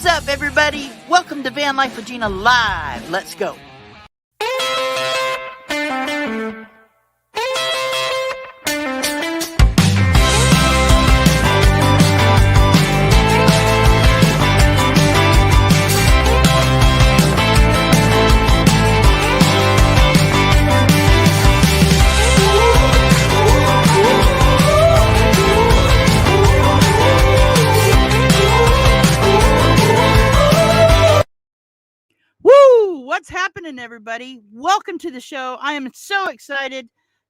What's up, everybody? Welcome to Van Life with Gina Live. Let's go. What's happening, everybody? Welcome to the show. I am so excited.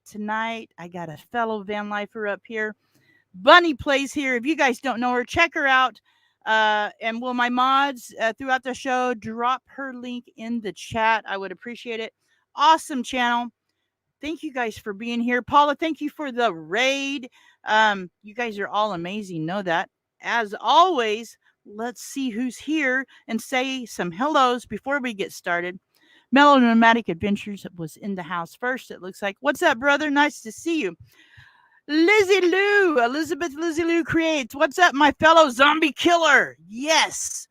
Tonight, I got a fellow van lifer up here. BunnyPlaysHere. If you guys don't know her, check her out. And will my mods throughout the show drop her link in the chat? I would appreciate it. Awesome channel. Thank you guys for being here. Paula, thank you for the raid. You guys are all amazing. Know that. As always, let's see who's here and say some hellos before we get started. Mellow Nomadic Adventures was in the house first, it looks like. What's up, brother? Nice to see you. Lizzie Lou, Elizabeth Lizzie Lou creates. What's up, my fellow zombie killer? Yes.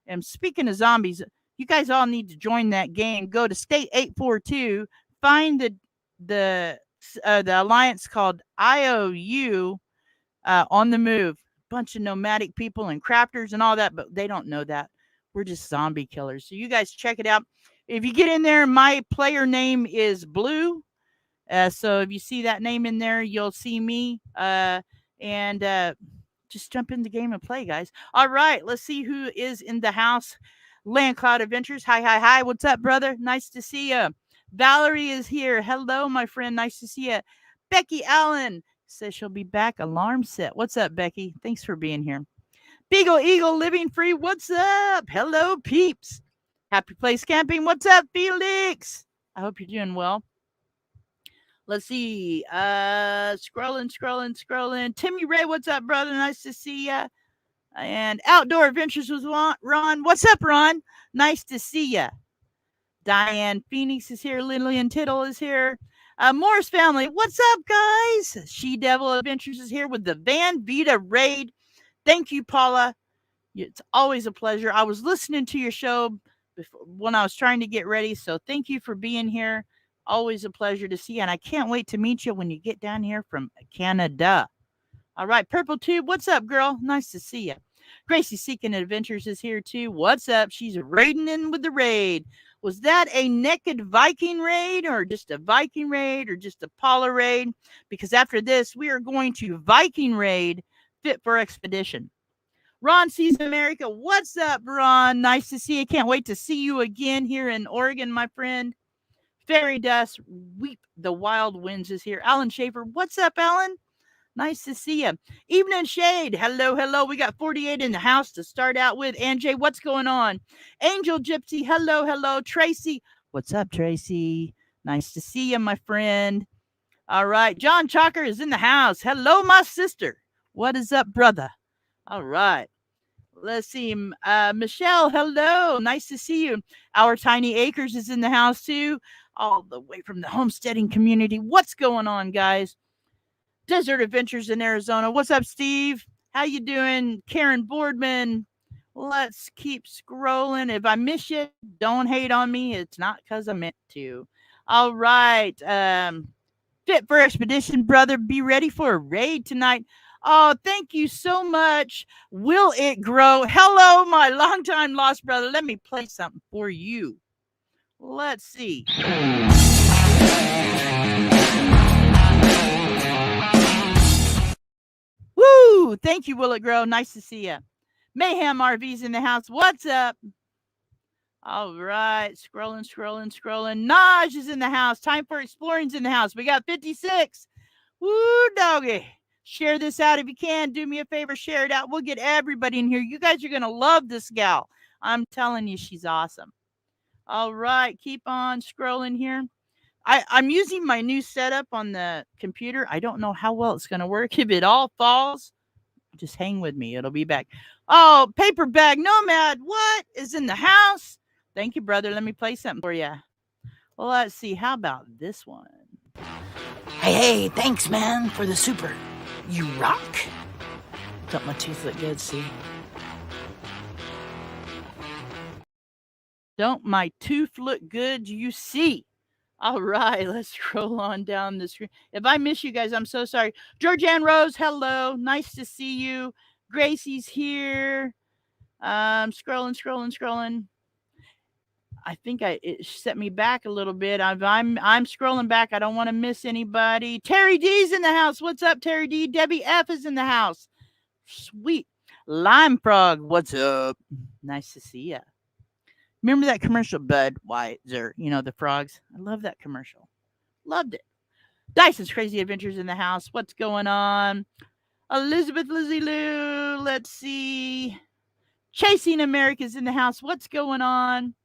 And speaking of zombies, you guys all need to join that game. Go to State 842, find the alliance called IOU on the move. Bunch of nomadic people and crafters and all that, but they don't know that. We're just zombie killers. So you guys check it out. If you get in there, my player name is Blue. So if you see that name in there, you'll see me. And just jump in the game and play, guys. All right, let's see who is in the house. Landcloud Adventures. Hi. What's up, brother? Nice to see you. Valerie is here. Hello, my friend. Nice to see you. Becky Allen says she'll be back. Alarm set. What's up, Becky? Thanks for being here. Beagle Eagle Living Free. What's up? Hello, peeps. Happy Place Camping. What's up, Felix? I hope you're doing well. Let's see. Scrolling. Timmy Ray, what's up, brother? Nice to see ya. And Outdoor Adventures with Ron. What's up, Ron? Nice to see ya. Diane Phoenix is here. Lillian Tittle is here. Morris family, what's up, guys? She Devil Adventures is here with the Van Vita raid. Thank you, Paula. It's always a pleasure. I was listening to your show when I was trying to get ready, so thank you for being here. Always a pleasure to see you, and I can't wait to meet you when you get down here from Canada. All right, Purple Tube, what's up, girl? Nice to see you. Gracie Seeking Adventures is here, too. What's up? She's raiding in with the raid. Was that a naked Viking raid, or just a Viking raid, or just a Paula raid? Because after this, we are going to Viking raid Fit for Expedition. Ron sees America. What's up, Ron? Nice to see you. Can't wait to see you again here in Oregon, my friend. Fairy Dust, Weep the Wild Winds is here. Alan Schaefer. What's up, Alan? Nice to see you. Evening Shade. Hello. We got 48 in the house to start out with. Anjay, what's going on? Angel Gypsy. Hello. Tracy. What's up, Tracy? Nice to see you, my friend. All right. John Chalker is in the house. Hello, my sister. What is up, brother? All right. Let's see. Michelle, hello. Nice to see you. Our Tiny Acres is in the house, too. All the way from the homesteading community. What's going on, guys? Desert Adventures in Arizona. What's up, Steve? How you doing? Karen Boardman. Let's keep scrolling. If I miss you, don't hate on me. It's not because I meant to. All right. Fit for Expedition, brother. Be ready for a raid tonight. Oh, thank you so much. Will it grow? Hello, my longtime lost brother. Let me play something for you. Let's see. Woo! Thank you, Will It Grow? Nice to see you. Mayhem RV's in the house. What's up? All right. Scrolling. Naj is in the house. Time for Exploring's in the house. We got 56. Woo, doggy. Share this out if you can. Do me a favor. Share it out. We'll get everybody in here. You guys are going to love this gal. I'm telling you, she's awesome. All right. Keep on scrolling here. I'm using my new setup on the computer. I don't know how well it's going to work. If it all falls, just hang with me. It'll be back. Oh, Paper Bag Nomad. What is in the house? Thank you, brother. Let me play something for you. Well, let's see. How about this one? Hey, thanks, man, for the super. You rock. Don't my teeth look good, see? Don't my tooth look good? You see. All right, let's scroll on down the screen. If I miss you guys, I'm so sorry. Georgianne Rose, hello. Nice to see you. Gracie's here. Scrolling. I think it set me back a little bit. I'm scrolling back. I don't want to miss anybody. Terry D's in the house. What's up, Terry D? Debbie F is in the house. Sweet. Lime Frog, what's up? Nice to see ya. Remember that commercial, Budweiser? You know, the frogs? I love that commercial. Loved it. Dyson's Crazy Adventures in the house. What's going on? Elizabeth Lizzie Lou. Let's see. Chasing America's in the house. What's going on?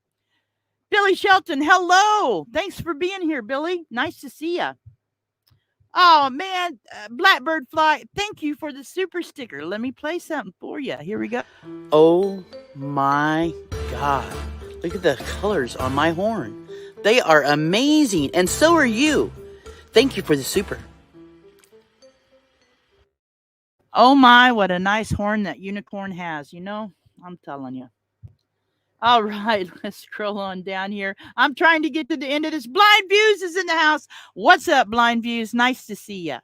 Billy Shelton, hello. Thanks for being here, Billy. Nice to see ya. Oh, man. Blackbird Fly, thank you for the super sticker. Let me play something for you. Here we go. Oh, my God. Look at the colors on my horn. They are amazing, and so are you. Thank you for the super. Oh, my, what a nice horn that unicorn has. You know, I'm telling you. All right, let's scroll on down here. I'm trying to get to the end of this. Blind Views is in the house. What's up, Blind Views? Nice to see ya.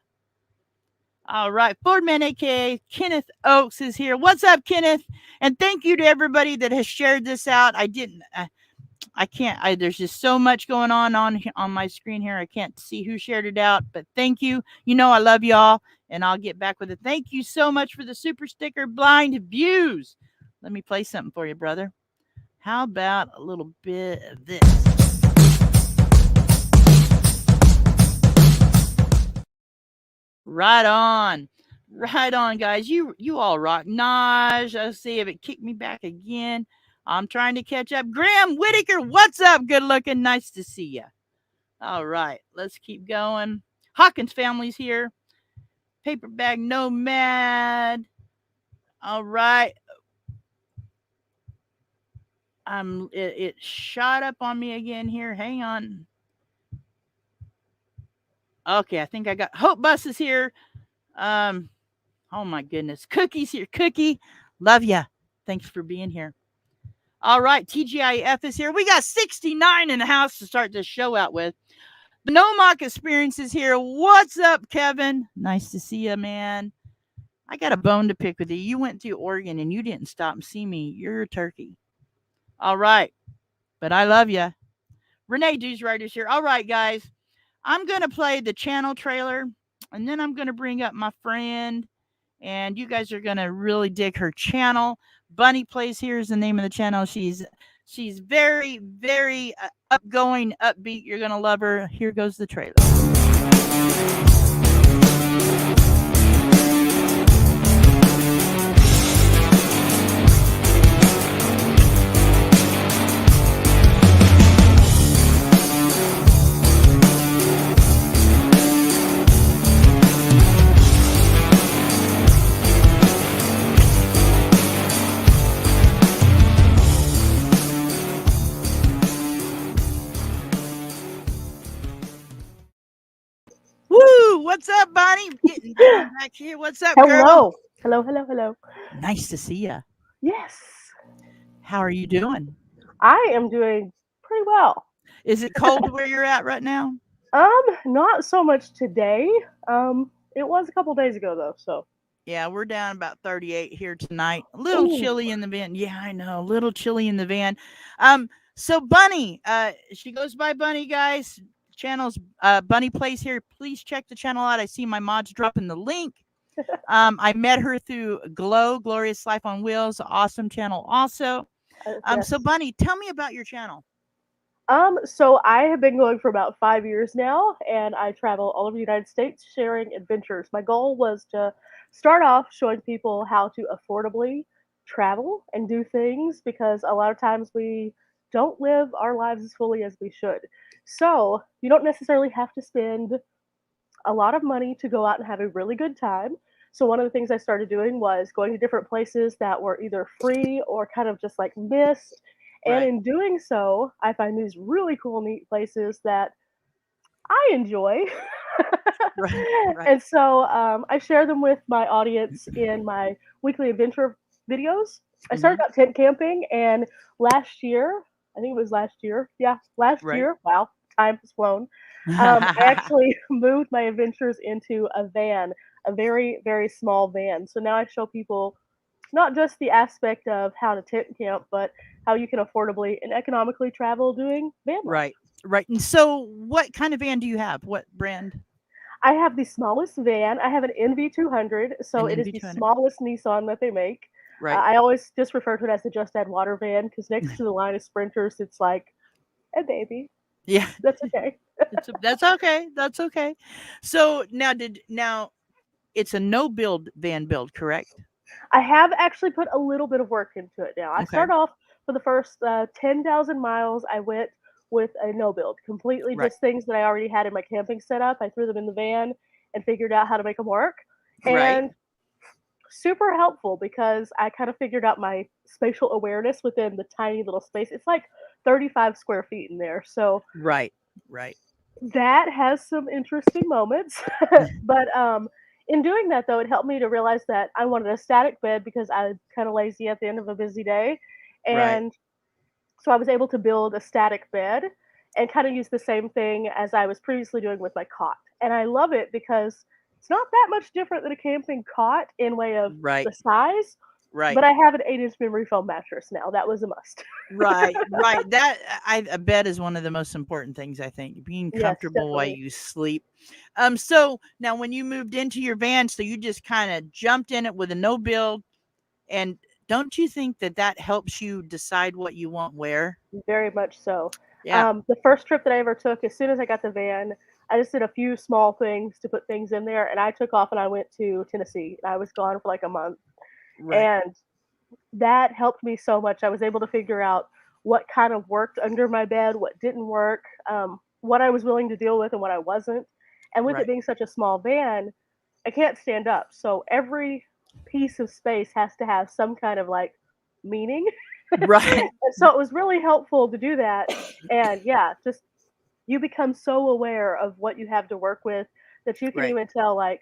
All right, Fordman, aka Kenneth Oaks, is here. What's up, Kenneth? And thank you to everybody that has shared this out. I can't. There's just so much going on my screen here. I can't see who shared it out, but thank you. You know I love y'all, and I'll get back with it. Thank you so much for the super sticker, Blind Views. Let me play something for you, brother. How about a little bit of this? Right on. Right on, guys. You all rock. Naj, let's see if it kicked me back again. I'm trying to catch up. Graham Whitaker, what's up? Good looking. Nice to see you. All right, let's keep going. Hawkins family's here. Paperback Nomad. All right. It shot up on me again here. Hang on. Okay, I think I got Hope Bus is here. Oh my goodness. Cookie's here. Cookie, love ya. Thanks for being here. All right, TGIF is here. We got 69 in the house to start this show out with. The Nomok Experience is here. What's up, Kevin? Nice to see you, man. I got a bone to pick with you. You went to Oregon and you didn't stop and see me. You're a turkey. All right, but I love you. Renee Dews Writer's here. All right, guys. I'm going to play the channel trailer, and then I'm going to bring up my friend, and you guys are going to really dig her channel. Bunny Plays Here is the name of the channel. She's very, very upgoing, upbeat. You're going to love her. Here goes the trailer. Woo! What's up, Bonnie? Getting back here. What's up, girl? Hello. Nice to see you. Yes, How are you doing? I am doing pretty well. Is it cold where you're at right now? Not so much today. It was a couple days ago though. So. Yeah, we're down about 38 here tonight. A little Ooh. chilly in the van. Yeah, I know. A little chilly in the van. So Bunny, she goes by Bunny, guys. Channel's Bunny Plays Here. Please check the channel out. I see my mods dropping the link. I met her through Glow, Glorious Life on Wheels. Awesome channel also. Yes. So Bunny, tell me about your channel. So I have been going for about 5 years now, and I travel all over the United States sharing adventures. My goal was to start off showing people how to affordably travel and do things because a lot of times we don't live our lives as fully as we should. So you don't necessarily have to spend a lot of money to go out and have a really good time. So one of the things I started doing was going to different places that were either free or kind of just like missed. And Right. in doing so, I find these really cool, neat places that I enjoy. Right. And so I share them with my audience in my weekly adventure videos. I started out tent camping, and last year, I think it was last year. Yeah, last Right. year. Wow, time has flown. I actually moved my adventures into a van, a very, very small van. So now I show people not just the aspect of how to tent camp, but how you can affordably and economically travel doing van life. Right. Right. And so what kind of van do you have? What brand? I have the smallest van. I have an NV200, so An it is the NV200. smallest Nissan that they make. Right. I always just refer to it as the Just Add Water van because next to the line of Sprinters, it's like a baby. Yeah. That's okay. That's okay. That's okay. So now it's a no build van build, correct? I have actually put a little bit of work into it now. I Okay. start off for the first 10,000 miles, I went with a no build, completely Right. just things that I already had in my camping setup. I threw them in the van and figured out how to make them work. Right. And super helpful because I kind of figured out my spatial awareness within the tiny little space. It's like 35 square feet in there. So Right. Right. that has some interesting moments. But in doing that, though, it helped me to realize that I wanted a static bed because I was kind of lazy at the end of a busy day. Right. And so I was able to build a static bed and kind of use the same thing as I was previously doing with my cot. And I love it because it's not that much different than a camping cot in way of Right. the size, Right. but I have an 8-inch memory foam mattress now. That was a must. Right, right. That a bed is one of the most important things, I think. Being Yes, comfortable while definitely. you sleep. So now when you moved into your van, so you just kind of jumped in it with a no build, and don't you think that that helps you decide what you want where? Very much so. Yeah. The first trip that I ever took, as soon as I got the van, I just did a few small things to put things in there, and I took off and I went to Tennessee. I was gone for like a month, Right. and that helped me so much. I was able to figure out what kind of worked under my bed, what didn't work, what I was willing to deal with, and what I wasn't. And with it Right. being such a small van, I can't stand up, so every piece of space has to have some kind of like meaning. Right. And so it was really helpful to do that. And yeah, just you become so aware of what you have to work with that you can Right. even tell like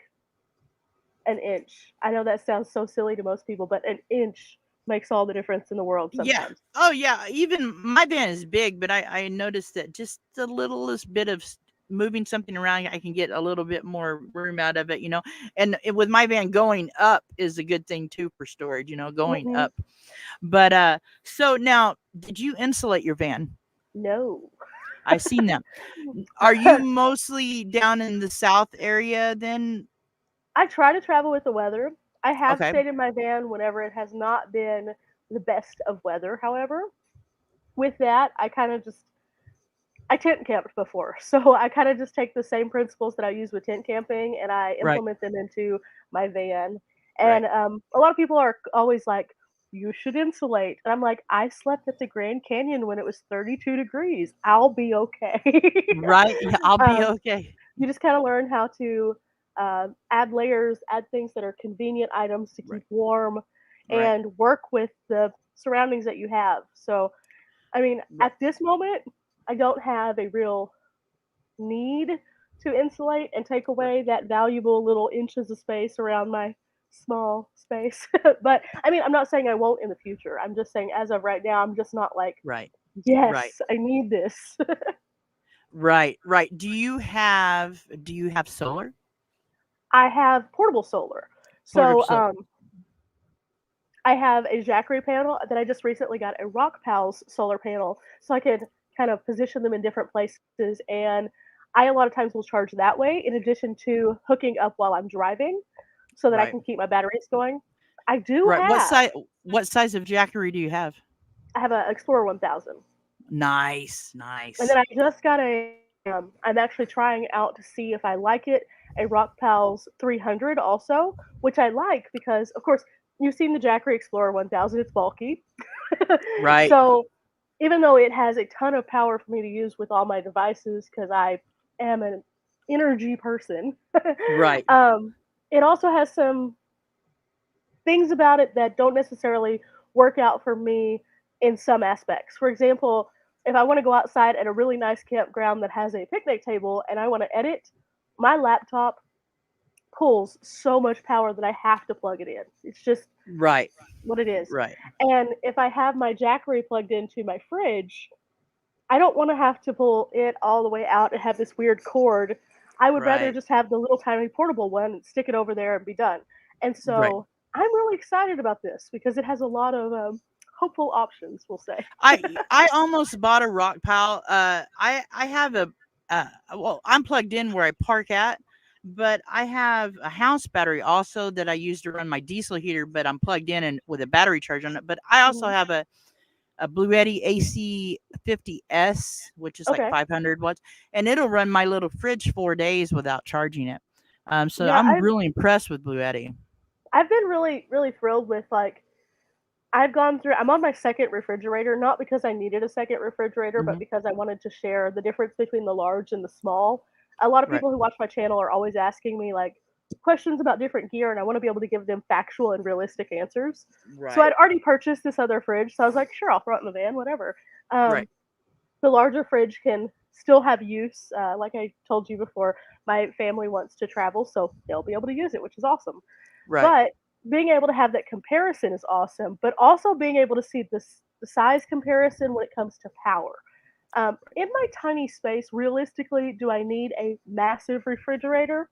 an inch. I know that sounds so silly to most people, but an inch makes all the difference in the world Yeah. sometimes. Oh, yeah. Even my van is big, but I noticed that just the littlest bit of moving something around, I can get a little bit more room out of it. And with my van going up is a good thing too for storage. Going Mm-mm. up. But so now, did you insulate your van? No. I seen them. Are you mostly down in the south area then? I try to travel with the weather. I have Okay. stayed in my van whenever it has not been the best of weather, however. With that, I tent camped before, so I kind of just take the same principles that I use with tent camping and I Right. implement them into my van. Right. And a lot of people are always like, "You should insulate," and I'm like, "I slept at the Grand Canyon when it was 32 degrees. I'll be okay." Right. Yeah, I'll be um, okay. you just kind of learn how to add layers, add things that are convenient items to Right. keep warm, Right. and work with the surroundings that you have. So, I mean, Right. at this moment, I don't have a real need to insulate and take Right. away that valuable little inches of space around my small space. But I mean, I'm not saying I won't in the future. I'm just saying as of right now, I'm just not like, Right. Right. yes, I need this. Right. Right. Do you have solar? I have portable solar. Portable So solar. I have a Jackery panel that I just recently got a Rock Pals solar panel, so I could kind of position them in different places. And I a lot of times will charge that way, in addition to hooking up while I'm driving, so that I Right. can keep my batteries going. I do Right. What have size what size of jackery do you have? I have a Explorer 1000, Nice. and then Nice. I just got a. I'm actually trying out to see if I like it. A Rock Pals 300 also, which I like because, of course, you've seen the Jackery Explorer 1000. It's bulky. Right. So even though it has a ton of power for me to use with all my devices because I am an energy person, Right. um, it also has some things about it that don't necessarily work out for me in some aspects. For example, if I want to go outside at a really nice campground that has a picnic table and I want to edit, my laptop pulls so much power that I have to plug it in. It's just Right. what it is. Right. And if I have my Jackery plugged into my fridge, I don't want to have to pull it all the way out and have this weird cord. I would rather Right. just have the little tiny portable one and stick it over there and be done. And Right. so I'm really excited about this because it has a lot of hopeful options, we'll say. I almost bought a rock pile. I have a well, I'm plugged in where I park at, but I have a house battery also that I use to run my diesel heater. But I'm plugged in and with a battery charge on it. But I also Mhm. have a Blue Yeti AC 50S, which is like Okay. 500 watts, and it'll run my little fridge 4 days without charging it. So Yeah, I'm really impressed with Blue Yeti. I've been really thrilled with like I've gone through I'm on my second refrigerator, not because I needed a second refrigerator, but Hmm. because I wanted to share the difference between the large and the small. A lot of Right. people who watch my channel are always asking me like questions about different gear and I want to be able to give them factual and realistic answers. So I'd Right. already purchased this other fridge, so I was like, sure, I'll throw it in the van, whatever. Right. Um, the larger fridge can still have use. Like I told you before, my family wants to travel, so they'll be able to use it, which is awesome. Right. But being able to have that comparison is awesome, but also being able to see the size comparison when it comes to power. In my tiny space, realistically, do I need a massive refrigerator?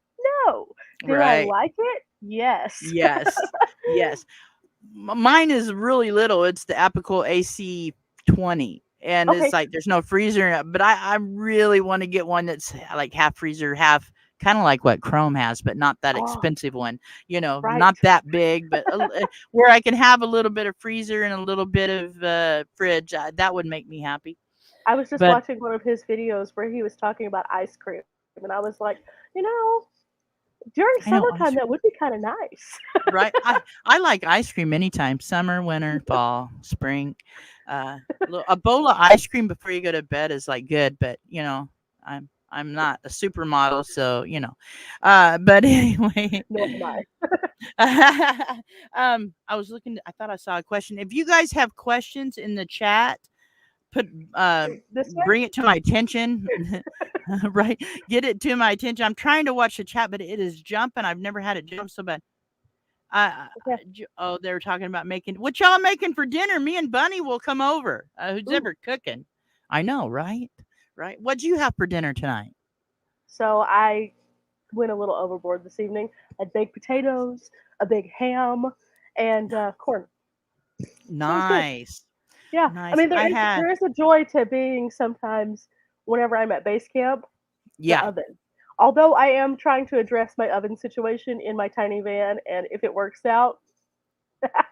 No. Do I Right. like it? Yes. Yes. Yes. Mine is really little. It's the Apical AC 20. And it's Okay. like there's no freezer in it, but I really want to get one that's like half freezer, half kind of like what Chrome has, but not that Oh, expensive one. You know, right. not that big, but where I can have a little bit of freezer and a little bit of fridge. That would make me happy. I was just But watching one of his videos where he was talking about ice cream, and I was like, you know, during I know summertime, that would be kind of nice. right? I like ice cream anytime, summer, winter, fall, spring. A bowl of ice cream before you go to bed is like good, but I'm not a supermodel, so But anyway, Nor am I. I was looking. I thought I saw a question. If you guys have questions in the chat, put This way? bring it to my attention. Right, get it to my attention. I'm trying to watch the chat, but it is jumping. I've never had it jump so bad. Okay. Oh, they were talking about making what y'all making for dinner. Me and Bunny will come over. Who's Ooh. ever cooking? I know, right? Right. What'd you have for dinner tonight? So I went a little overboard this evening. I had baked potatoes, a big ham, and corn. So it was good. Nice, Yeah. I nice. mean, I there is had there is a joy to being sometimes whenever I'm at base camp, the yeah. oven. Although I am trying to address my oven situation in my tiny van, and if it works out,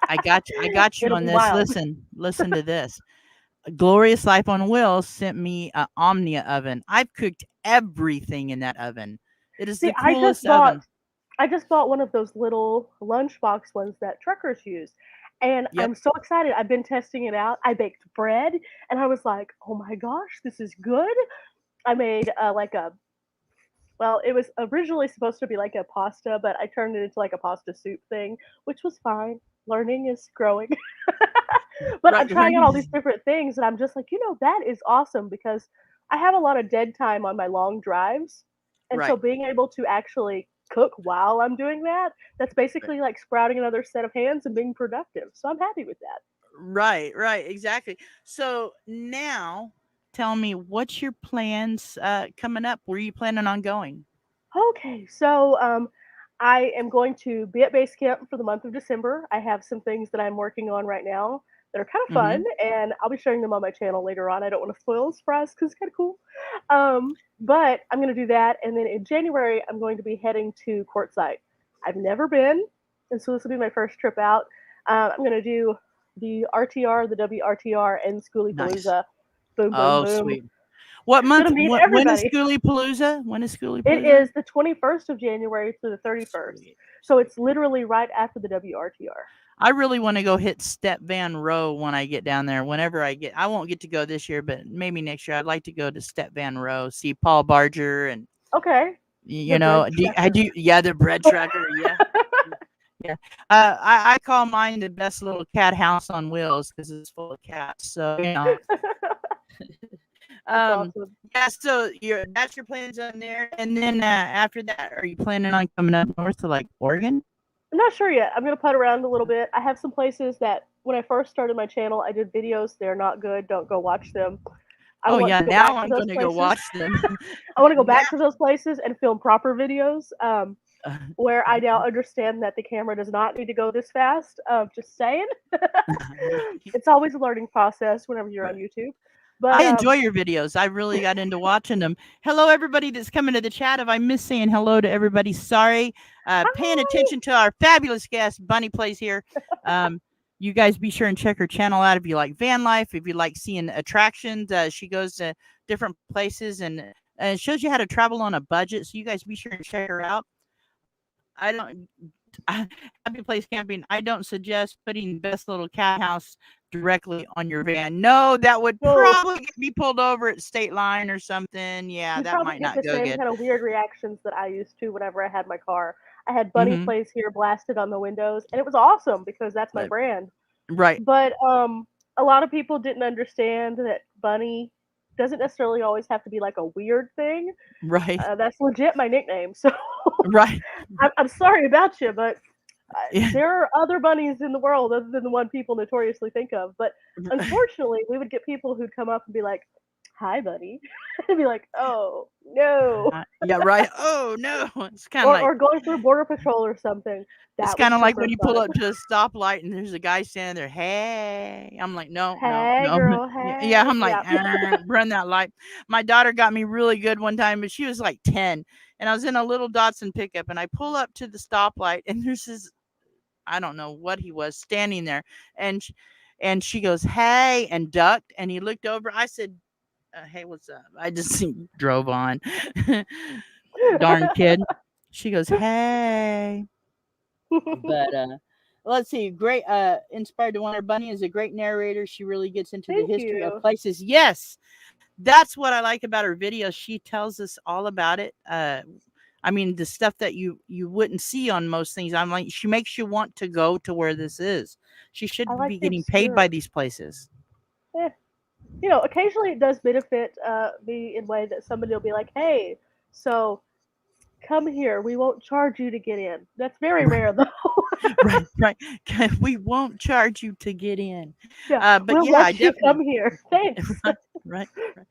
I got you. I got you it'll on be this. wild. Listen to this. Glorious Life on Wheels sent me a Omnia oven. I've cooked everything in that oven. It is See, the coolest oven. I just bought one of those little lunchbox ones that truckers use. And Yep. I'm so excited. I've been testing it out. I baked bread and I was like, oh my gosh, this is good. I made like a, well, it was originally supposed to be like a pasta, but I turned it into like a pasta soup thing, which was fine. Learning is growing. But Right. I'm trying out all these different things and I'm just like, that is awesome because I have a lot of dead time on my long drives. And so Right. being able to actually cook while I'm doing that, that's Right. basically like sprouting another set of hands and being productive. So I'm happy with that. Right, right, exactly. So now tell me what's your plans coming up? Where are you planning on going? Okay, so I am going to be at base camp for the month of December. I have some things that I'm working on right now that are kind of fun, Mhm. and I'll be sharing them on my channel later on. I don't want to spoil the surprise because it's kind of cool. But I'm going to do that, and then in January, I'm going to be heading to Quartzsite. I've never been, and so this will be my first trip out. I'm going to do the RTR, the WRTR, and Schoolie Nice. Palooza. Boom, boom, Oh, boom. sweet. What Gonna month meet when is everybody. Schoolie Palooza? When is Schoolie It Palooza? is the 21st of January through the 31st. Sweet. So it's literally right after the WRTR. I really want to go hit Step Van Row when I get down there. Whenever I won't get to go this year, but maybe next year. I'd like to go to Step Van Row, see Paul Barger, and Okay. The you bread know, I tracker. do. Yeah, the bread trucker. Yeah, yeah. I call mine the best little cat house on wheels because it's full of cats. So That's um, awesome. yeah. So that's your plans on there, and then after that, are you planning on coming up north to like Oregon? I'm not sure yet. I'm going to putt around a little bit. I have some places that when I first started my channel, I did videos. They're not good. Don't go watch them. I Oh want yeah, to go now back to I'm those gonna go places. watch them. I want to go Now, back to those places and film proper videos. Where I now understand that the camera does not need to go this fast. Just saying. right, It's always a learning process whenever you're on right. YouTube. But I enjoy your videos. I really got into watching them. Hello, everybody that's coming to the chat. If I miss saying hello to everybody, sorry. Paying hi. attention to our fabulous guest, Bunny Plays here. Um, you guys be sure and check her channel out if you like van life, if you like seeing attractions. She goes to different places and shows you how to travel on a budget. So you guys be sure and check her out. I don't happy place camping. I don't suggest putting best little cat house directly on your van. No, that would No, probably be pulled over at state line or something. Yeah, you that probably might get not the go same good. kind of weird reactions that I used to whenever I had my car. I had Bunny Mm-hmm. Plays Here blasted on the windows, and it was awesome because that's my brand. Right, But a lot of people didn't understand that Bunny doesn't necessarily always have to be like a weird thing. right, That's legit my nickname. So right. I'm sorry about you, but Yeah, there are other bunnies in the world other than the one people notoriously think of. But unfortunately, we would get people who'd come up and be like, "Hi, buddy," and be like, "Oh no," yeah, right. Oh no, it's kind of like or going through border patrol or something. it's That was kind of like when super you pull fun. up to a stoplight and there's a guy standing there. Hey, I'm like, no, no, Hey, no. girl. Yeah, yeah, Hey, I'm like, yeah. run that light. My daughter got me really good one time, but she was like 10, and I was in a little Datsun pickup, and I pull up to the stoplight, and there's this, I don't know what he was standing there, and and she goes, hey, and ducked, and he looked over. I said, hey, what's up? I just drove on. Darn kid. She goes, hey. But let's see. Great. Inspired to Wonder Bunny is a great narrator. She really gets into the Thank history of you. places. Yes, that's what I like about her videos. She tells us all about it. I mean, the stuff that you wouldn't see on most things. I'm like, she makes you want to go to where this is. She I should like be the getting paid by obscure. these places. Eh, occasionally it does benefit me in a way that somebody will be like, "Hey, so come here. We won't charge you to get in." That's very Right, rare, though. right, right. We won't charge you to get in. Yeah, But we'll yeah, I let you definitely come here. Thanks. right, right, right,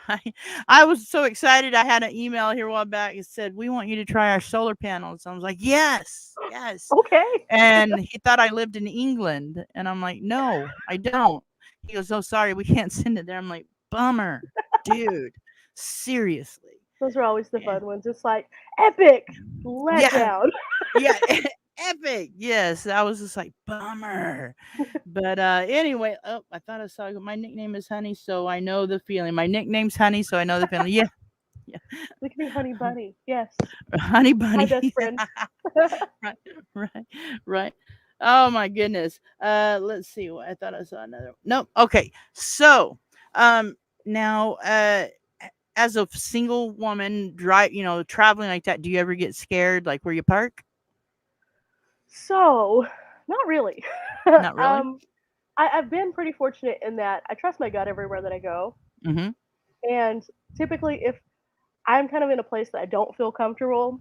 right. I was so excited. I had an email here a while back. It said, "We want you to try our solar panels." I was like, "Yes, yes." Okay. And he thought I lived in England, and I'm like, "No, I don't." He goes, "Oh, sorry, we can't send it there." I'm like, "Bummer, dude. Seriously." Those are always the Yeah, fun ones. It's like epic yeah, letdown. yeah. Epic. Yes, I was just like, "Bummer." But anyway, oh, I thought I saw my nickname is Honey, so I know the feeling. My nickname's Honey, so I know the feeling. Yeah, yeah. Look at me, honey bunny. Yes, Honey my bunny. best friend. Right, right, right. Oh my goodness. Let's see. I thought I saw another. Nope. Okay. So, um, now, as a single woman, traveling like that, do you ever get scared, like where you park? So, not really. Not really. um, I've been pretty fortunate in that I trust my gut everywhere that I go, Mm-hmm. and typically, if I'm kind of in a place that I don't feel comfortable,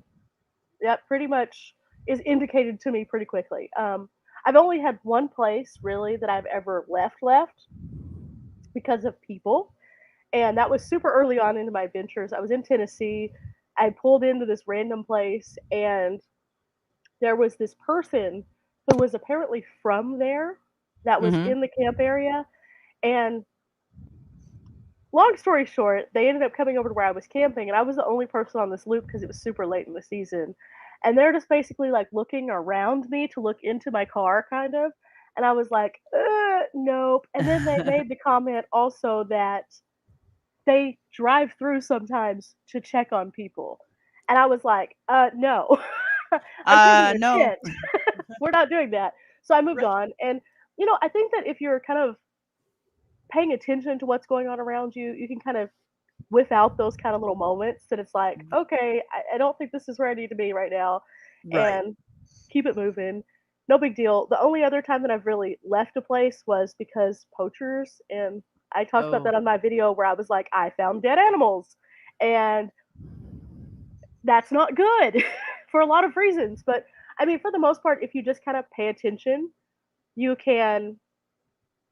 that pretty much is indicated to me pretty quickly. I've only had one place really that I've ever left because of people, and that was super early on into my ventures. I was in Tennessee. I pulled into this random place, and there was this person who was apparently from there that was Mm-hmm. in the camp area. And long story short, they ended up coming over to where I was camping, and I was the only person on this loop because it was super late in the season. And they're just basically like looking around me to look into my car, kind of. And I was like, nope. And then they made the comment also that they drive through sometimes to check on people. And I was like, no, I'm taking a No. shit. We're not doing that. So I moved Right. on. And, I think that if you're kind of paying attention to what's going on around you, you can kind of without those kind of little moments that it's like, okay, I don't think this is where I need to be right now, Right. and keep it moving. No big deal. The only other time that I've really left a place was because poachers, and I talked about Oh. that on my video where I was like, I found dead animals, and that's not good for a lot of reasons. But I mean, for the most part, if you just kind of pay attention, you can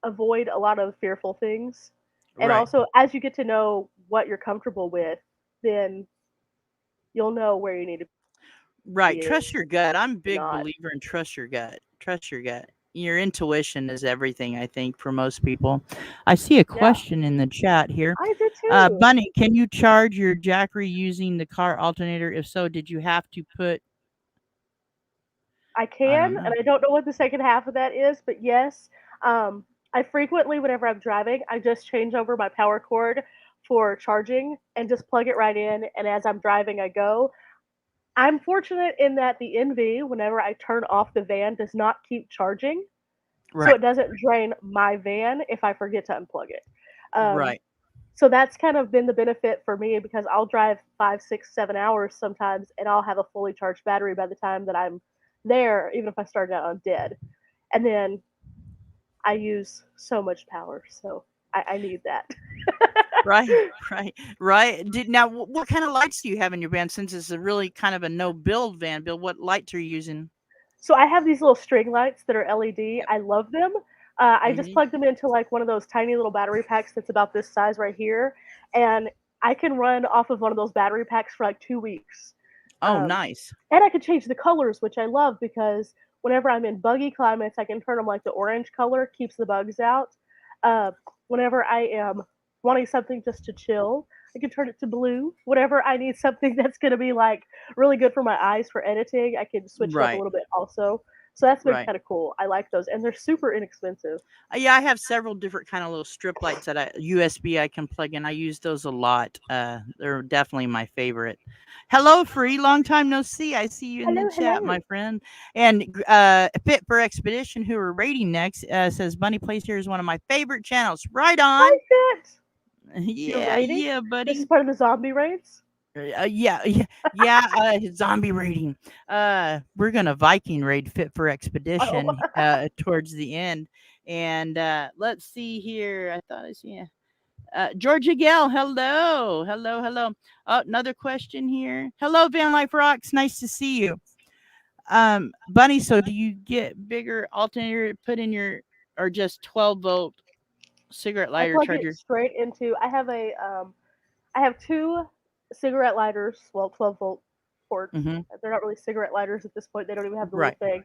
avoid a lot of fearful things. And Right. also, as you get to know what you're comfortable with, then you'll know where you need to be and Right. not. Trust your gut. I'm a big believer in trust your gut. Trust your gut. Your intuition is everything, I think, for most people. I see a Yeah, question in the chat here. I did too. Bunny, can you charge your Jackery using the car alternator? If so, did you have to put, I I don't can, and know. I don't know what the second half of that is, but yes, um, I frequently, whenever I'm driving, I just change over my power cord for charging and just plug it right in. And as I'm driving, I go. I'm fortunate in that the NV, whenever I turn off the van, does not keep charging, so Right. it doesn't drain my van if I forget to unplug it. Um, Right. so that's kind of been the benefit for me because I'll drive 5, 6, 7 hours sometimes, and I'll have a fully charged battery by the time that I'm there, even if I started out on dead. And then I use so much power, so I need that. Right. Right. Right. Now, what kind of lights do you have in your van? Since it's a really kind of a no build van, Bill, what lights are you using? So I have these little string lights that are LED. Yep. I love them. I just Hmm. plug them into like one of those tiny little battery packs that's about this size right here, and I can run off of one of those battery packs for like 2 weeks. Oh, Um, nice. and I can change the colors, which I love because whenever I'm in buggy climates, I can turn them like the orange color, keeps the bugs out. Uh, Whenever I am wanting something just to chill, I can turn it to blue. Whenever I need something that's going to be like really good for my eyes for editing, I can switch it up a Right. little bit also. So that's been Right. kind of cool. I like those, and they're super inexpensive. Yeah, I have several different kind of little strip lights that I USB I can plug in. I use those a lot. They're definitely my favorite. Hello, Free. Long time no see. I see you in the Hello, chat, my hello. friend. And Fit for Expedition, who we're rating next, says Bunny Place here is one of my favorite channels. Right on. Hi, Fit. You're Yeah, raiding. yeah, This is buddy. part of the zombie raids. Yeah, yeah, yeah. Zombie raiding. We're gonna Viking raid Fit for Oh, Expedition towards the end. And let's see here. I thought I see. Georgia Gale, hello, hello, hello. Oh, another question here. Hello, Van Life Rocks. Nice to see you. Bunny. So, do you get bigger alternator put in your, or just 12-volt cigarette I lighter plug it charger? straight into. I have two cigarette lighters, well, 12-volt ports. Mm-hmm. They're not really cigarette lighters at this point. They don't even have the little Right, thing.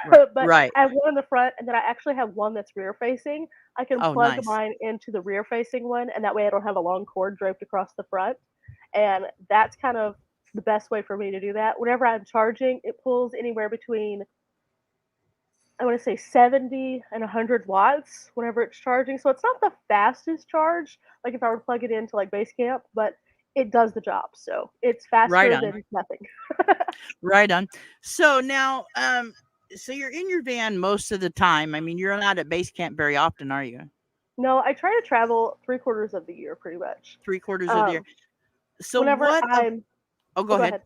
right, But right. I have one in the front, and then I actually have one that's rear facing. I can Oh, plug nice. mine into the rear facing one, and that way I don't have a long cord draped across the front. And that's kind of the best way for me to do that. Whenever I'm charging, it pulls anywhere between, I want to say, 70 and 100 watts whenever it's charging. So it's not the fastest charge, like if I were to plug it into like base camp, but it does the job. So it's Right faster on. than nothing. Right on. So now, so you're in your van most of the time. I mean, you're not at base camp very often, are you? No, I try to travel 3 quarters of the year pretty much. 3/4 of the year. Um, So Whenever what of I'm, oh, oh, go go ahead. ahead.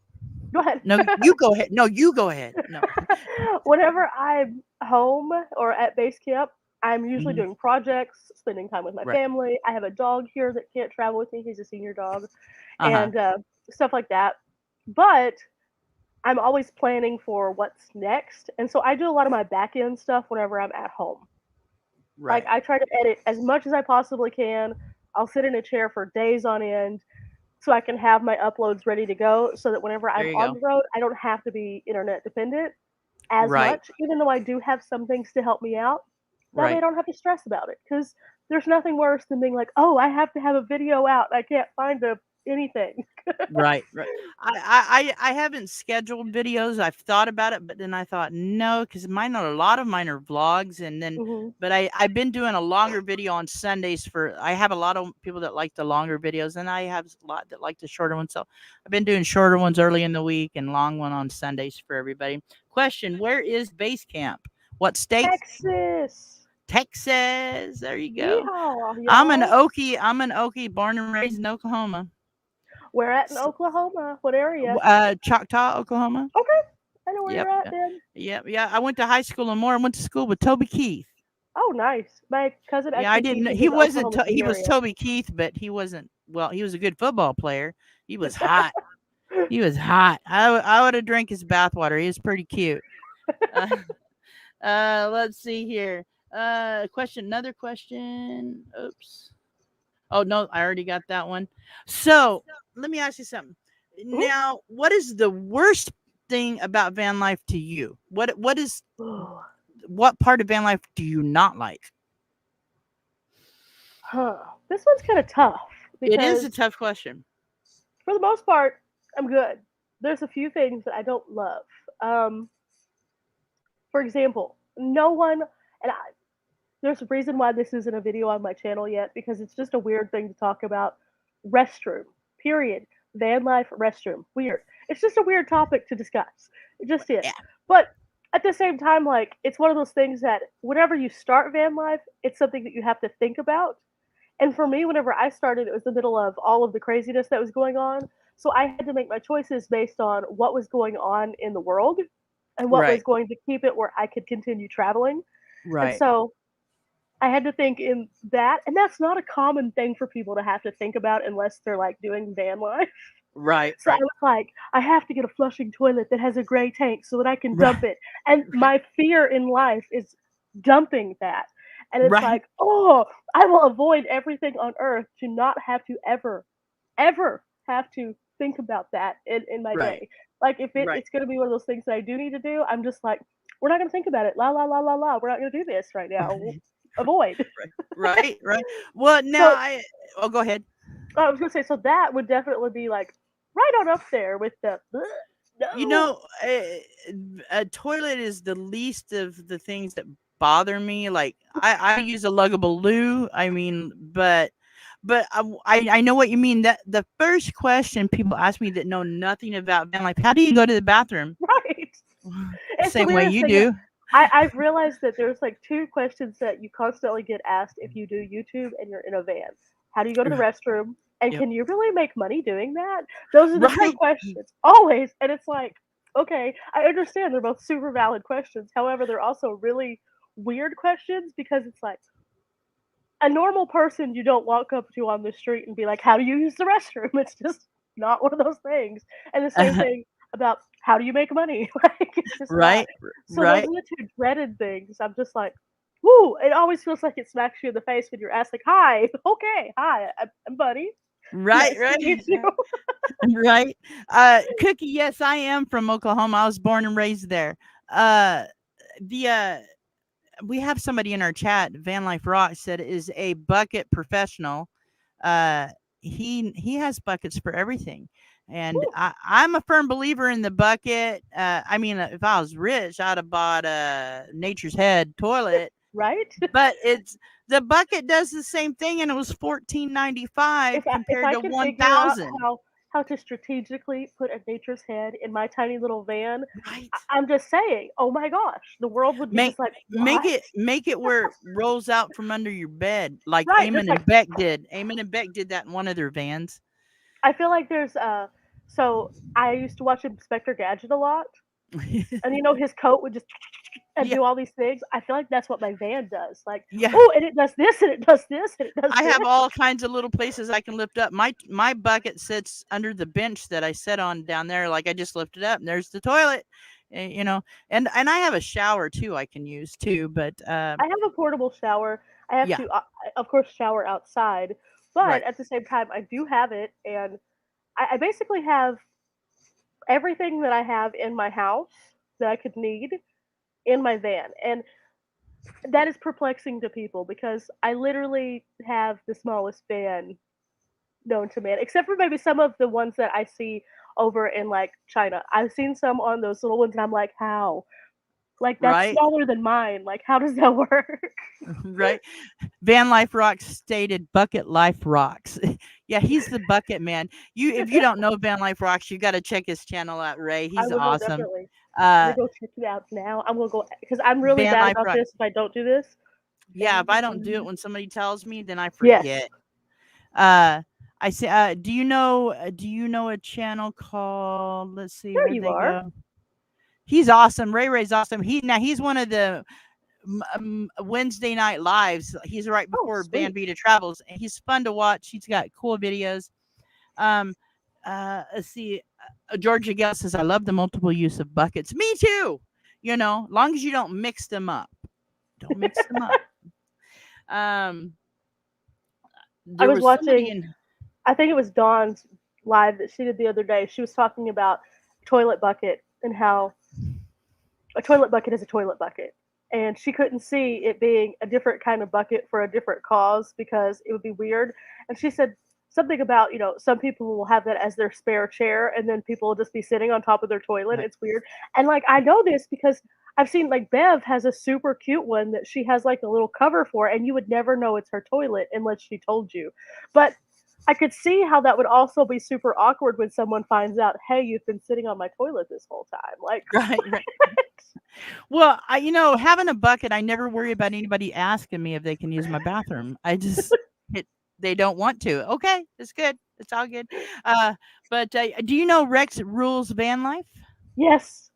Go ahead. No, you go ahead. No, you go ahead. No. Whenever I'm home or at base camp, I'm usually Mhm. doing projects, spending time with my Right. family. I have a dog here that can't travel with me. He's a senior dog, Uh-huh. and stuff like that. But I'm always planning for what's next. And so I do a lot of my back end stuff whenever I'm at home. Like Right. I try to edit as much as I possibly can. I'll sit in a chair for days on end so I can have my uploads ready to go so that whenever There I'm you on go. the road, I don't have to be internet dependent as Right. much, even though I do have some things to help me out. That way I Right. don't have to stress about it because there's nothing worse than being like, oh, I have to have a video out. I can't find anything. Right, right. I haven't scheduled videos. I've thought about it, but then I thought no, because mine are a lot of mine are vlogs, and then Hmm. but I've been doing a longer video on Sundays for. I have a lot of people that like the longer videos, and I have a lot that like the shorter ones. So I've been doing shorter ones early in the week and long one on Sundays for everybody. Question: Where is base camp? What state? Texas. Texas. There you go. Yeehaw, y'all. I'm an Okie, born and raised in Oklahoma. We're at in Oklahoma. What area? Choctaw, Oklahoma. Okay, I know where Yep, you're at then. yep, yeah. I went to high school in Moore. I went to school with Toby Keith. Oh, nice. My cousin Yeah, I actually didn't. teaches He in the wasn't. Oklahoma City He was area. Toby Keith, but he wasn't. Well, he was a good football player. He was hot. He was hot. I would have drank his bathwater. He was pretty cute. Uh, let's see here. Question. Another question. Oops. Oh no, I already got that one. So let me ask you something. Now, what is the worst thing about van life to you? Ooh. What part of van life do you not like? Huh. This one's kind of tough It is because, a tough question. for the most part, I'm good. There's a few things that I don't love. Um, for example, no one, and there's a reason why this isn't a video on my channel yet because it's just a weird thing to talk about. Restroom, period. Van life, restroom. Weird. It's just a weird topic to discuss. It just is. Yeah. But at the same time, like, it's one of those things that whenever you start van life, it's something that you have to think about. And for me, whenever I started, it was the middle of all of the craziness that was going on. So I had to make my choices based on what was going on in the world and what was Right. going to keep it where I could continue traveling. And Right. so I had to think in that, and that's not a common thing for people to have to think about unless they're like doing van life. Right. So I Right. was like, I have to get a flushing toilet that has a gray tank so that I can dump Right. it. And my fear in life is dumping that. And it's Right. like, oh, I will avoid everything on earth to not have to ever, ever have to think about that in my Right. day. Like if Right. it's gonna be one of those things that I do need to do, I'm just like, we're not gonna think about it. La la la la la. We're not gonna do this right now. Avoid. Right. Right. Right. Well, now So I. Oh, go ahead. I was gonna say, so that would definitely be like right on up there with the You no. know, a toilet is the least of the things that bother me. Like I use a luggable loo. I mean, but I know what you mean. That the first question people ask me that know nothing about van life: how do you go to the bathroom? Right. It's the Same way weirdest you thing. do. I've realized that there's like two questions that you constantly get asked if you do YouTube and you're in a van. How do you go to the restroom? And Yep. can you really make money doing that? Those are the two Right. questions. Always. And it's like, okay, I understand they're both super valid questions. However, they're also really weird questions because it's like a normal person you don't walk up to on the street and be like, how do you use the restroom? It's just not one of those things. And the same thing about how do you make money? Like it's just not. Right. So those Right. are the two dreaded things. I'm just like, woo! It always feels like it smacks you in the face when you're asked like, "Hi, okay, hi, I'm Buddy. Right. Nice to meet Right. you." Right. Cookie, yes, I am from Oklahoma. I was born and raised there. The We have somebody in our chat, Van Life Rock, said is a bucket professional. Uh, he has buckets for everything, and Woo, I'm a firm believer in the bucket. I mean, if I was rich, I'd have bought a Nature's Head toilet. right? But it's the bucket does the same thing, and it was 14.95 If compared I to can figure out 1,000. how to strategically put a nature's head in my tiny little van, Right. I'm just saying, oh my gosh, the world would be Make just like, make what? it make it where it rolls out from under your bed like Right? It's Eamon like and Beck did. Eamon and Beck did that in one of their vans. I feel like there's so I used to watch Inspector Gadget a lot, and you know his coat would just and Yeah, do all these things. I feel like that's what my van does. Like, yeah. oh, and it does this, and it does this, and it does I this. have all kinds of little places I can lift up. My bucket sits under the bench that I sit on down there. Like I just lifted up, and there's the toilet. You know, and I have a shower too I can use too. But I have a portable shower. I have yeah, to, of course, shower outside, but right, at the same time, I do have it, and I basically have everything that I have in my house that I could need in my van, and that is perplexing to people because I literally have the smallest van known to man, except for maybe some of the ones that I see over in like China. I've seen some on those little ones, and I'm like, how? Like that's right, smaller than mine. Like, how does that work? right. Van Life Rocks stated bucket life rocks. Yeah, he's the bucket man. If you don't know Van Life Rocks, you got to check his channel out, Ray. I He's will awesome. definitely. I'm Uh gonna go check it out now. I'm gonna go because I'm really Van bad Life about Rocks. this. If I don't do this, Yeah, if I don't do it Van. when somebody tells me, then I Yes, forget. I say, do you know a channel called? Let's see, there where'd you they are. go? He's awesome. Ray's awesome. He's one of the Wednesday night lives. He's right Oh, before Van sweet. Vita travels, and he's fun to watch. He's got cool videos. Um, let's see. Georgia Gale says, "I love the multiple use of buckets." Me too. You know, long as you don't mix them up. Don't mix them up. Um, I there was was somebody watching, in I think it was Dawn's live that she did the other day. She was talking about toilet bucket and how a toilet bucket is a toilet bucket. And she couldn't see it being a different kind of bucket for a different cause because it would be weird. And she said something about, some people will have that as their spare chair and then people will just be sitting on top of their toilet. right, It's weird. And like I know this because I've seen like Bev has a super cute one that she has like a little cover for, and you would never know it's her toilet unless she told you. But I could see how that would also be super awkward when someone finds out, hey, you've been sitting on my toilet this whole time. Like, right, right. Well, having a bucket, I never worry about anybody asking me if they can use my bathroom. I just it, they don't want to. Okay, it's good. It's all good. Uh, but do you know Rex rules van life? yes,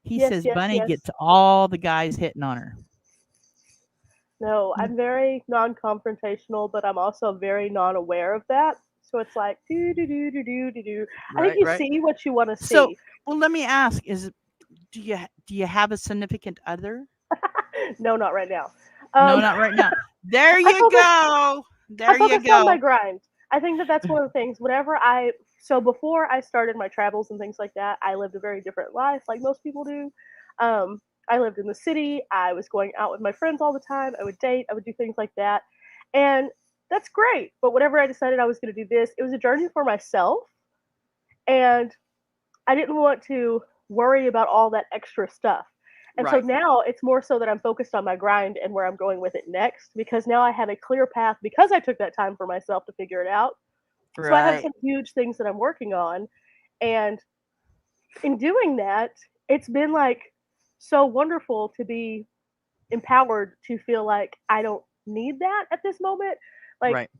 He yes, says yes, Bunny yes. gets all the guys hitting on her. No, He, I'm very non-confrontational, but I'm also very non-aware of that. So it's like do do do do do do do. I think right, you right. see what you want to So, see. well, let me ask: do you have a significant other? No, not right now. No, Um, not right now. There I you focus go. I There you focused on my go. grind. I think that that's one of the things. Before I started my travels and things like that, I lived a very different life, like most people do. Um, I lived in the city. I was going out with my friends all the time. I would date. I would do things like that, and that's great. But whenever I decided I was going to do this, it was a journey for myself, and I didn't want to worry about all that extra stuff. And so Right, now it's more so that I'm focused on my grind and where I'm going with it next because now I have a clear path because I took that time for myself to figure it out. So I have right, some huge things that I'm working on. And in doing that, it's been like so wonderful to be empowered to feel like I don't need that at this moment. Like right.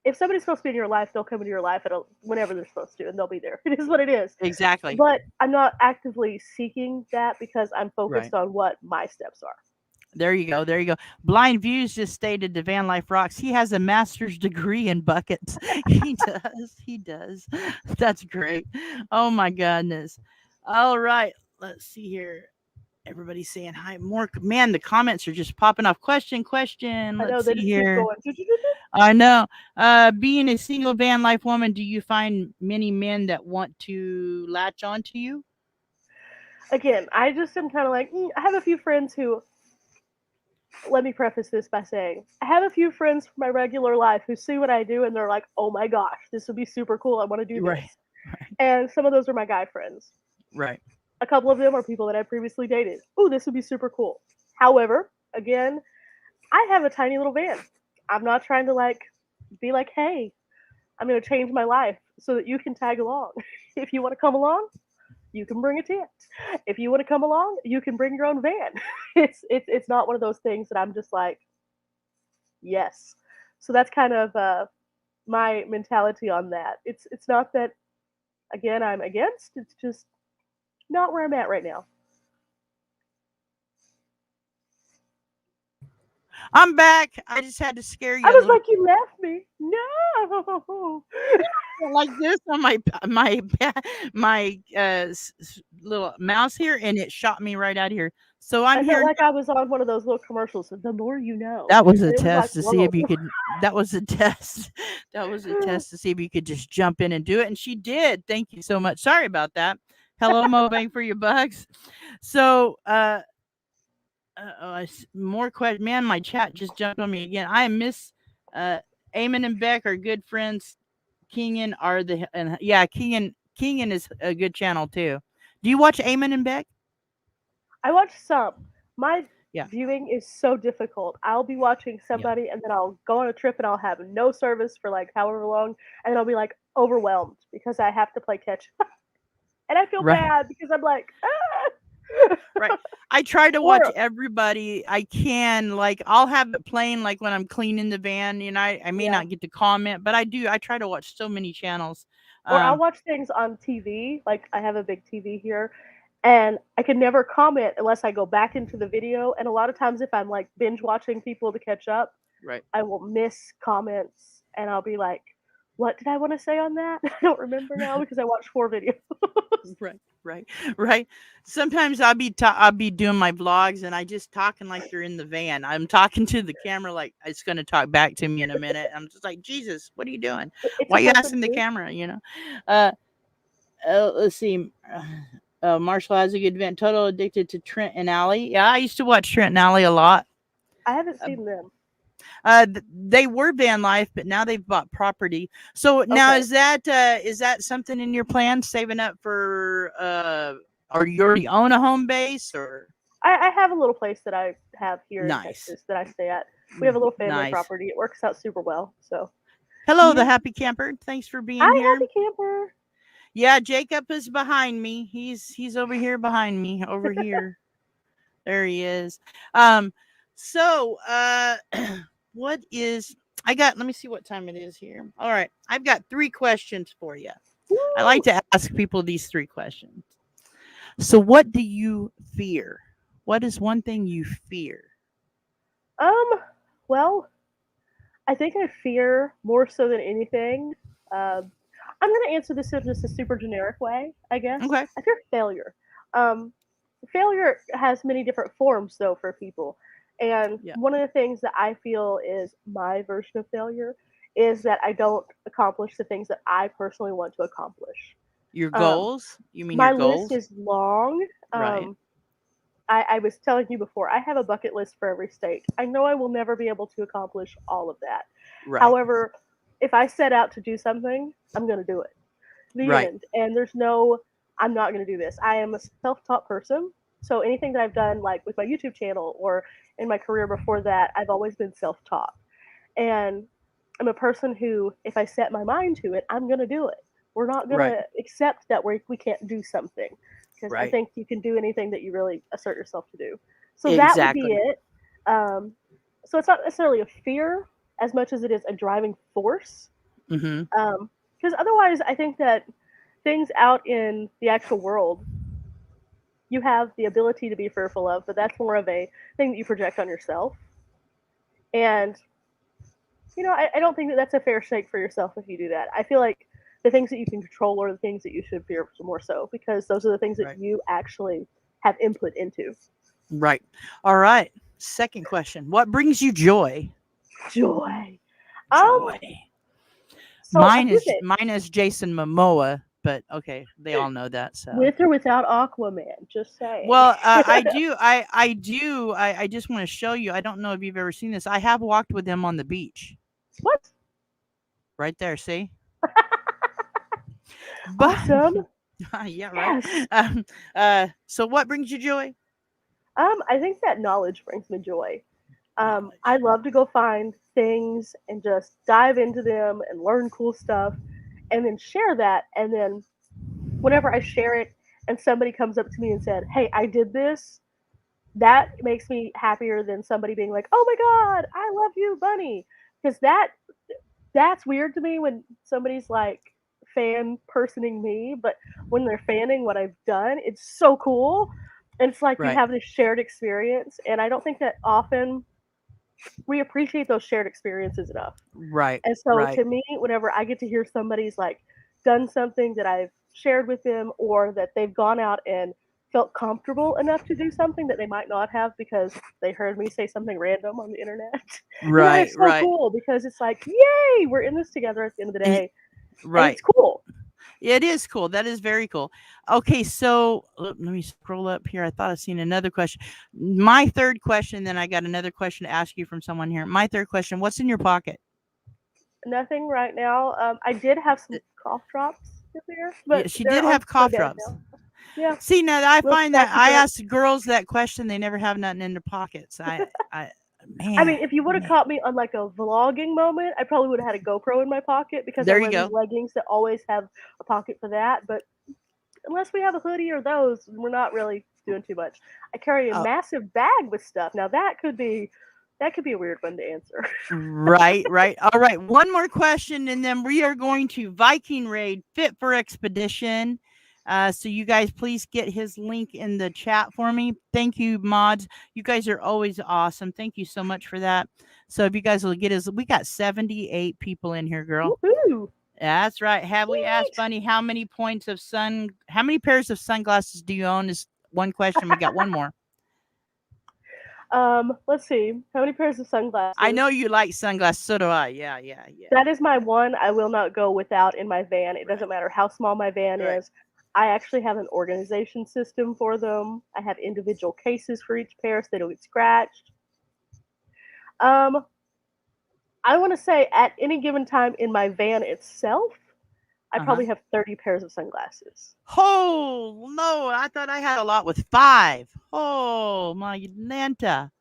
if somebody's supposed to be in your life, they'll come into your life whenever they're supposed to, and they'll be there. It is what it is. Exactly. But I'm not actively seeking that because I'm Right. focused on what my steps are. There you go. There you go. Blind Views just stated the Van Life rocks. He has a master's degree in buckets. He does. He does. That's great. Oh my goodness. All right. Let's see here. Everybody's saying hi. More man, the comments are just popping off. Question. I know Let's they see just keep here. going. I know. Being a single van life woman, do you find many men that want to latch on to you? Again, I just am kind of like, I have a few friends who, let me preface this by saying, I have a few friends from my regular life who see what I do and they're like, oh my gosh, this would be super cool. I want to do Right. this. Right. And some of those are my guy friends. Right. A couple of them are people that I previously dated. Oh, this would be super cool. However, again, I have a tiny little van. I'm not trying to like be like, hey, I'm going to change my life so that you can tag along. If you want to come along, you can bring a tent. If you want to come along, you can bring your own van. It's not one of those things that I'm just like, yes. So that's kind of my mentality on that. It's not that again I'm against. It's just not where I'm at right now. I'm back. I just had to scare I you a was little. like, you left me. No. Like this on my little mouse here, and it shot me right out of here. So I'm I felt here. like I was on one of those little commercials. The more you know, That was a and it was like, test to see whoa. if you could. That was a test. That was a test to see if you could just jump in and do it, and she did. Thank you so much. Sorry about that. Hello, Mo Bang for your bugs. So, more question. Man, my chat just jumped on me again. I miss uh, Eamon and Beck are good friends. Keenan are the and yeah, Keenan is a good channel too. Do you watch Eamon and Beck? I watch some. My Yeah, viewing is so difficult. I'll be watching yeah, somebody and then I'll go on a trip and I'll have no service for like however long and then I'll be like overwhelmed because I have to play catch up. And I feel right, bad because I'm like, ah. right. I try to watch Or everybody I can. Like I'll have it playing like when I'm cleaning the van. I may yeah. not get to comment, but I do. I try to watch so many channels. Or I'll Um, watch things on TV. Like I have a big TV here and I can never comment unless I go back into the video. And a lot of times if I'm like binge watching people to catch up, right. I will miss comments and I'll be like, What did I want to say on that? I don't remember now because I watched 4 videos. Right, right, right. Sometimes I'll be doing my vlogs and I just talking like they're in the van. I'm talking to the camera like it's going to talk back to me in a minute. I'm just like, Jesus, what are you doing? It's Why are you supposed to asking the be. camera? Uh, let's see. Marshall has a good event. Total addicted to Trent and Allie. Yeah, I used to watch Trent and Allie a lot. I haven't Uh, seen them. they were van life, but now they've bought property. So now Okay. is that something in your plan, saving up for or you already own a home base or I have a little place that I have here in nice, Texas that I stay at. We have a little family nice. property. It works out super well. So, Hello, the yeah. happy camper. Thanks for being Hi, here. happy camper. Yeah, Jacob is behind me. He's over here behind me. Over here. There he is. Um, so what is I got let me see what time it is here. All right. I've got 3 questions for you. I like Woo! to ask people these 3 questions. So what do you fear? What is one thing you fear? Um, well, I think I fear more so than anything. Um, I'm going to answer this in just a super generic way, I guess. Okay. I fear failure. Um, Failure has many different forms, though, for people. And Yeah. one of the things that I feel is my version of failure is that I don't accomplish the things that I personally want to accomplish. Your Um, goals? You mean your my list goals? is long. Right. I was telling you before, I have a bucket list for every state. I know I will never be able to accomplish all of that. Right. However, if I set out to do something, I'm going to do it. The Right. end. And there's no, I'm not going to do this. I am a self taught person. So anything that I've done, like with my YouTube channel or in my career before that, I've always been self taught. And I'm a person who, if I set my mind to it, I'm going to do it. We're not going Right. to accept that we can't do something because I Right. think you can do anything that you really assert yourself to do. So that would be Exactly. it. Um, so it's not necessarily a fear as much as it is a driving force. Mhm. Because otherwise, I think that things out in the actual world you have the ability to be fearful of, but that's more of a thing that you project on yourself. And I don't think that that's a fair shake for yourself if you do that. I feel like the things that you can control are the things that you should fear more so because those are the things that Right. you actually have input into. Right. All right. Second question. What brings you joy? Joy. Um. Joy. So a Mine few is things. mine is Jason Momoa, but okay, they all know that. So, With or without Aquaman, just saying. well, I just want to show you. I don't know if you've ever seen this. I have walked with him on the beach, What? right there. See, but Awesome. yeah, right. Yes. So what brings you joy? I think that knowledge brings me joy. I Knowledge. love to go find things and just dive into them and learn cool stuff and then share that. And then whenever I share it and somebody comes up to me and said, "Hey, I did this," that makes me happier than somebody being like, "Oh my god, I love you, Bunny," because that's weird to me when somebody's like fan personing me, but when they're fanning what I've done, it's so cool. And it's like you Right. have this shared experience, and I don't think that often we appreciate those shared experiences enough. Right. And so Right. to me, whenever I get to hear somebody's like done something that I've shared with them or that they've gone out and felt comfortable enough to do something that they might not have because they heard me say something random on the internet, then that Right. is so Right. cool because it's like, yay, we're in this together at the end of the Y- day. And Right. it's cool. It is cool. That is very cool. Okay, so let me scroll up here. I thought I seen another question. My third question, then I got another question to ask you from someone here. My third question: what's in your pocket? Nothing right now. I did have Uh, some cough drops earlier, Yeah, but she did they're on have my cough bed drops. now. Yeah, See, now I little find that snacky I drip. ask girls that question, they never have nothing in their pockets. I Man, mean, if you would have man. caught me on like a vlogging moment, I probably would have had a GoPro in my pocket because I There you wear these go. leggings that always have a pocket for that. But unless we have a hoodie or those, we're not really doing too much. I carry a Oh, massive bag with stuff. Now that could be a weird one to answer. right, right. All right. One more question, and then we are going to Viking Raid Fit for Expedition. So you guys please get his link in the chat for me. Thank you, mods. You guys are always awesome. Thank you so much for that. So if you guys will get his, we got 78 people in here, girl. Woohoo! That's right. Have we asked Sweet. Bunny how many pairs of sunglasses do you own? Is one question. We got one more. Let's see. How many pairs of I know sunglasses? you like sunglasses. So do I. Yeah, yeah, yeah. That is my one I will not go without in my van. It Right. doesn't matter how small my van Right. is. I actually have an organization system for them. I have individual cases for each pair so they don't get scratched. Um, I want to say at any given time in my van itself, I Uh huh. probably have 30 pairs of sunglasses. Oh no! I thought I had a lot with five. Oh my Nanta.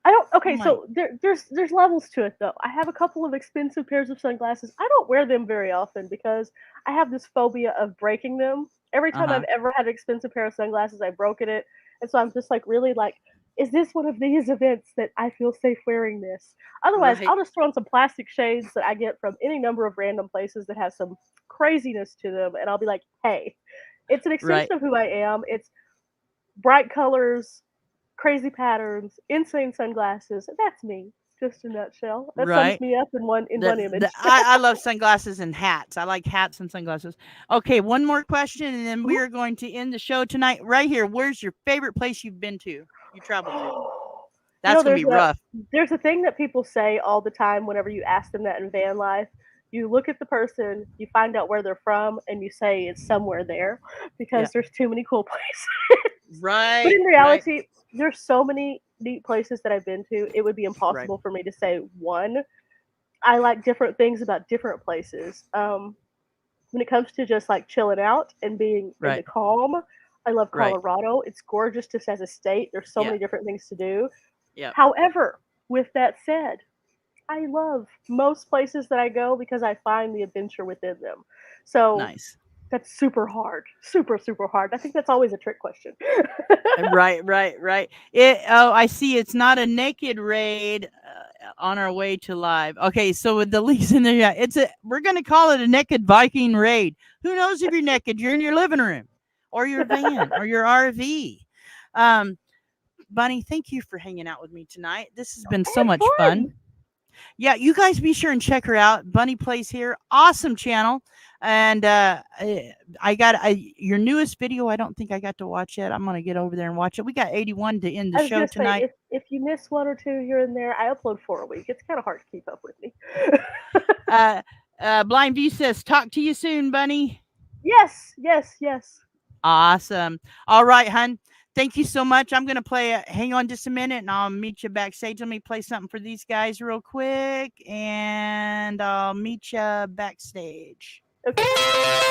I don't. Oh Okay, my. so there's levels to it though. I have a couple of expensive pairs of sunglasses. I don't wear them very often because I have this phobia of breaking them. Every Uh time huh. I've ever had an expensive pair of sunglasses, I've broken it, and so I'm just like really like, is this one of these events that I feel safe wearing this? Otherwise, Right. I'll just throw on some plastic shades that I get from any number of random places that have some craziness to them, and I'll be like, hey, it's an Right. extension of who I am. It's bright colors, crazy patterns, insane sunglasses. That's me, just a nutshell. That sums Right. me up in one image. I love sunglasses and hats. I like hats and sunglasses. Okay, one more question, and then we are going to end the show tonight. Right here. Where's your favorite place you've been to? You traveled to? You That's know, gonna be rough. there's a thing that people say all the time whenever you ask them that in van life. You look at the person, you find out where they're from, and you say it's somewhere there Yeah. because there's too many cool places. But Right. in Right. reality, there's so many neat places that I've been to. It would be Right. impossible for me to say one. I like different things about different places. When it comes to just like chilling out and being in the Right. calm, I love Right. Colorado. It's gorgeous just as a state. There's so Yeah. many different things to do. Yeah. However, with that said, I love most places that I go because I find the adventure within them. So Nice. that's super hard. Super, super hard. I think that's always a trick question. Right, right, right. Oh, I see. It's not a naked raid on our way to live. Okay, so with the links in there, yeah, we're gonna call it a naked Viking raid. Who knows if you're naked? You're in your living room, or your van, or your RV. Um, Bunny, thank you for hanging out with me tonight. This has been I so had much fun. fun. Yeah, you guys be sure and check her out. Bunny Plays Here, awesome channel. And I got your newest video. I don't think I got to watch it. I'm gonna get over there and watch it. We got 81 to end the I was show gonna say tonight. if you miss one or two here and there, I upload 4 a week. It's kind of hard to keep up with me. Uh, Blind View says, "Talk to you soon, Bunny." Yes, yes, yes. Awesome. All right, hun. Thank you so much. I'm gonna play. Hang on just a minute, and I'll meet you backstage. Let me play something for these guys real quick, and I'll meet you backstage. Okay.